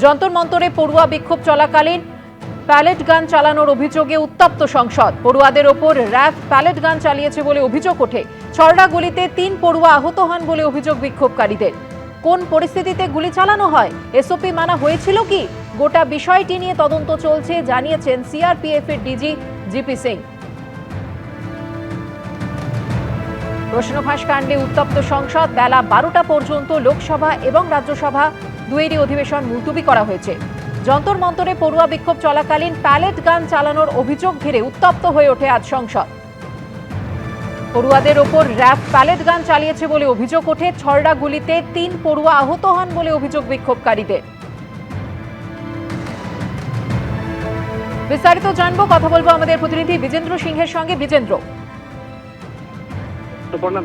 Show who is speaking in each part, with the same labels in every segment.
Speaker 1: যন্তর মন্তরে পড়ুয়া বিক্ষোভ চলাকালীন প্যালেট গান চালানোর অভিযোগে উত্তপ্ত সংসদ। পড়ুয়াদের ওপর র্যাব প্যালেট গান চালিয়েছে বলে অভিযোগ ওঠে। ছড়ড়া গুলিতে 3 পড়ুয়া আহত হন বলে অভিযোগ বিক্ষোভকারীদের। কোন পরিস্থিতিতে গুলি চালানো হয়, এসওপি মানা হয়েছিল কি, গোটা বিষয়টি নিয়ে তদন্ত চলছে জানিয়েছেন সিআরপিএফ এর ডিজি জিপি সিং। প্রশ্নফাঁস কাণ্ডে উত্তপ্ত সংসদ। বেলা 12টা পর্যন্ত লোকসভা এবং রাজ্যসভা দুয়েরই অধিবেশন মুলতবি করা হয়েছে। যন্তর মন্তরে পড়ুয়া বিক্ষোভ চলাকালীন প্যালেট গান চালানোর অভিযোগ ঘিরে উত্তপ্ত হয়ে ওঠে আজ সংসদ। পড়ুয়াদের ওপর র্যাব প্যালেট গান চালিয়েছে বলে অভিযোগ ওঠে। ছড়ড়া গুলিতে 3 পড়ুয়া আহত হন বলে অভিযোগ বিক্ষোভকারীদের। বিস্তারিত জানবো, কথা বলবো আমাদের প্রতিনিধি বিজেন্দ্র সিংহের সঙ্গে। বিজেন্দ্র,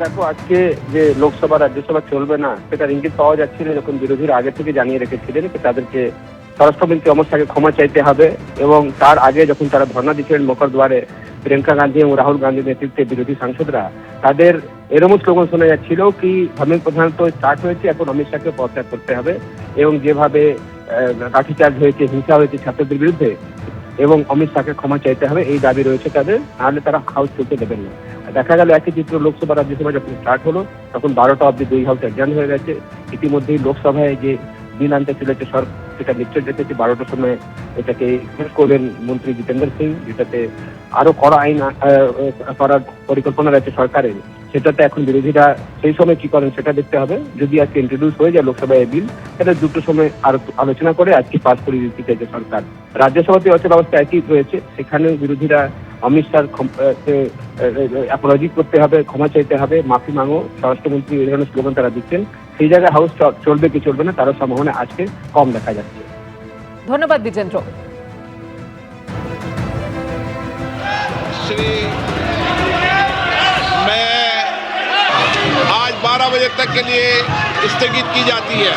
Speaker 2: দেখো, আজকে যে লোকসভা রাজ্যসভা চলবে না সেটার ইঙ্গিত পাওয়া যাচ্ছিল, যখন বিরোধীরা আগে থেকে জানিয়ে রেখেছিলেন তাদেরকে স্বরাষ্ট্রমন্ত্রী অমিত শাহকে ক্ষমা চাইতে হবে, এবং তার আগে যখন তারা ধর্ণা দিচ্ছিলেন মুখরদুয়ারে, প্রিয়াঙ্কা গান্ধী এবং রাহুল গান্ধীর নেতৃত্বে বিরোধী সাংসদরা, তাদের এরকম স্লোগান শোনা যাচ্ছিল কি ধর্মের প্রধানত স্টার্ট হয়েছে, এখন অমিত শাহকে পদত্যাগ করতে হবে, এবং যেভাবে লাঠিচার্জ হয়েছে, হিংসা হয়েছে ছাত্রদের বিরুদ্ধে, এবং অমিত শাহকে ক্ষমা চাইতে হবে, এই দাবি রয়েছে তাদের, নাহলে তারা হাউস চলতে দেবেন না। দেখা গেল একই চিত্র লোকসভা রাজ্যসভা যখন স্টার্ট হলো তখন 12টা অব্দি 2 হাউস অ্যাডজার্ন হয়ে গেছে। ইতিমধ্যেই লোকসভায় যে বিল আনতে চলেছে সরকার, সেটা নিশ্চয় দেখেছি 12টার সময় এটাকে করবেন মন্ত্রী জিতেন্দ্র সিং, যেটাতে আরো কড়া আইন করার পরিকল্পনা রয়েছে সরকারের। সেটাতে এখন বিরোধীরা সেই সময় কি করেন সেটা দেখতে হবে। যদি আজকে ইন্ট্রোডিউস হয়ে যায় লোকসভায় বিল, সেটা দুটো সময় আরো আলোচনা করে আজকে পাস করে দিতে চাইছে সরকার। রাজ্যসভাতে অচল অবস্থা একই রয়েছে, সেখানে বিরোধীরা অমিত শাহ অ্যাপোলজি করতে হবে, ক্ষমা চাইতে হবে, মাফি মাঙ্গো, স্বরাষ্ট্রমন্ত্রী এই ধরনের স্লোগান তারা দিচ্ছেন। সেই জায়গায় হাউস চলবে কি চলবে না তারও সম্ভাবনা আজকে কম দেখা যাচ্ছে।
Speaker 1: ধন্যবাদ বিজেন্দ্র।
Speaker 3: आज 12 बजे तक के लिए स्थगित की जाती है।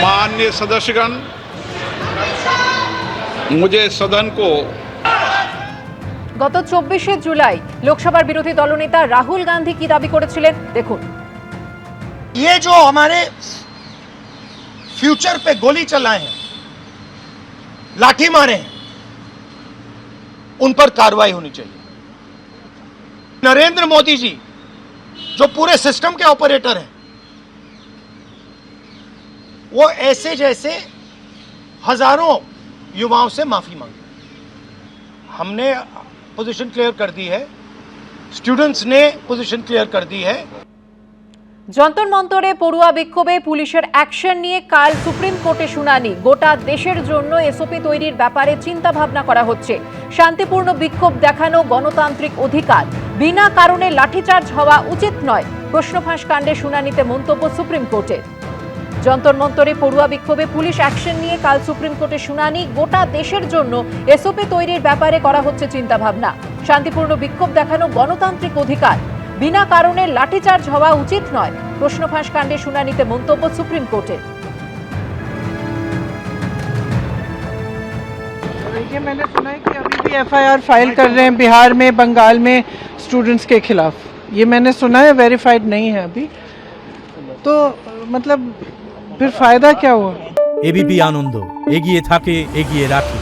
Speaker 3: माननीय सदस्यगण, मुझे सदन को
Speaker 1: গত 24শে জুলাই লোকসভার বিরোধী দলনেতা রাহুল গান্ধী কি দাবি করেছিলেন দেখুন।
Speaker 4: ये जो हमारे फ्यूचर पे गोली चलाए हैं, लाठी मारे हैं, उन पर कार्रवाई होनी चाहिए। नरेंद्र मोदी जी जो पूरे सिस्टम के ऑपरेटर हैं, वो ऐसे जैसे हजारों युवाओं से माफी मांगी। हमने पोजीशन क्लियर कर दी है, स्टूडेंट्स ने पोजीशन क्लियर कर दी है।
Speaker 1: যন্তর মন্তরে পড়ুয়া বিক্ষোভে পুলিশের অ্যাকশন নিয়ে কাল সুপ্রিম কোর্টে শুনানি। গোটা দেশের জন্য এসওপি তৈরির ব্যাপারে চিন্তা ভাবনা করা হচ্ছে। শান্তিপূর্ণ বিক্ষোভ দেখানো গণতান্ত্রিক অধিকার, বিনা কারণে লাঠিচার্জ হওয়া উচিত নয়। প্রশ্নফাঁস কাণ্ডে শুনানিতে মন্তব্য সুপ্রিম কোর্টের। যন্তর মন্তরে পড়ুয়া বিক্ষোভে পুলিশ অ্যাকশন নিয়ে কাল সুপ্রিম কোর্টে শুনানি। গোটা দেশের জন্য এসওপি তৈরির ব্যাপারে করা হচ্ছে চিন্তা ভাবনা। শান্তিপূর্ণ বিক্ষোভ দেখানো গণতান্ত্রিক অধিকার, বিনা কারণে লাঠিচার্জ হওয়া উচিত নয়। প্রশ্নফাঁস কাণ্ডে শুনানিতে মন্তব্য সুপ্রিম কোর্টের।
Speaker 5: ये मैंने सुना है कि अभी भी एफआईआर फाइल कर रहे हैं बिहार में, बंगाल में स्टूडेंट्स के खिलाफ। ये मैंने सुना है, वेरीफाइड नहीं है अभी। तो मतलब फिर फायदा क्या हुआ?
Speaker 6: एबीपी आनंद एगिए थाके एगिए राखे।